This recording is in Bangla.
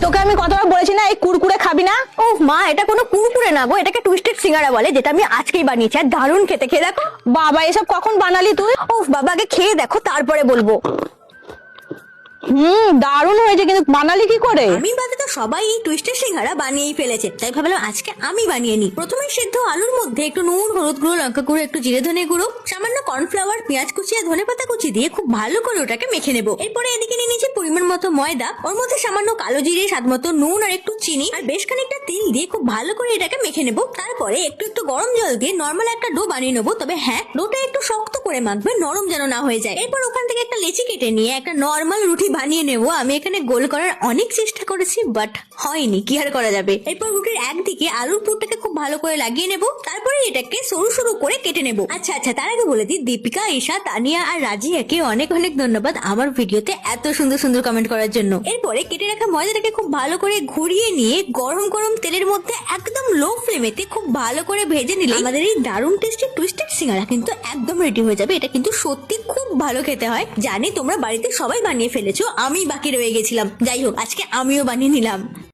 তোকে আমি কতবার বলেছি না এই কুরকুরে খাবি না? ও মা, এটা কোনো কুরকুরে না গো, এটাকে টুইস্টেড সিঙ্গারা বলে, যেটা আমি আজকেই বানিয়েছি। আর দারুণ খেতে, খেয়ে দেখো। বাবা এসব কখন বানালি তুই? ও বাবা, আগে খেয়ে দেখো তারপরে বলবো। দারুণ হয়েছে, কিন্তু বানালি কি করে? আমি বাদে তো সবাই এই টুইস্টেড সিঙ্গারা বানিয়েই ফেলেছে, তাই ভাবলাম আজকে আমি বানিয়ে নিই। প্রথমে সেদ্ধ আলুর মধ্যে একটু নুন, হলুদ গুঁড়ো, লঙ্কা গুঁড়ো, একটু জিরে ধনে গুঁড়ো, সামান্য কর্নফ্লাওয়ার, পেঁয়াজ কুচি আর ধনেপাতা কুচি দিয়ে খুব ভালো করে ওটাকে মেখে নেবো। এরপরে এদিকে নিয়ে নিয়েছি পরিমাণ মতো ময়দা, ওর মধ্যে সামান্য কালো জিরে, স্বাদ মতো নুন আর একটু চিনি আর বেশ খানিকটা তেল দিয়ে খুব ভালো করে এটাকে মেখে নেবো। তারপরে একটু একটু গরম জল দিয়ে নর্মাল একটা ডো বানিয়ে নেবো। তবে হ্যাঁ, ডোটা একটু শক্ত করে মাখবে, নরম যেন না হয়ে যায়। এরপর ওখান থেকে একটা লেচি কেটে নিয়ে একটা নর্মাল রুটি বানিয়ে নেবো। আমি এখানে গোল করার অনেক চেষ্টা করেছি, বাট হয়নি, কি আর করা যাবে। এরপর রুটির একদিকে আলুর পুরটাকে খুব ভালো করে লাগিয়ে নেব, তারপরে এটাকে সরু সরু করে কেটে নেব। আচ্ছা তার আগে বলে দিই, দীপিকা, ঈশা, তানিয়া আর রাজিয়াকে অনেক অনেক ধন্যবাদ আমার ভিডিওতে এত সুন্দর সুন্দর কমেন্ট করার জন্য। এরপরে কেটে রাখা ময়দাটাকে খুব ভালো করে ঘুরিয়ে নিয়ে গরম গরম তেলের মধ্যে একদম লো ফ্লেমেতে খুব ভালো করে ভেজে নিলে আমাদের এই দারুণ টেস্টি টুইস্টেড সিঙ্গারা কিন্তু একদম রেডি হয়ে যাবে। এটা কিন্তু সত্যি খুব ভালো খেতে হয়। জানি তোমরা বাড়িতে সবাই বানিয়ে ফেলেছো, আমি বাকি রয়ে গেছিলাম। যাই হোক, আজকে আমিও বানিয়ে নিলাম।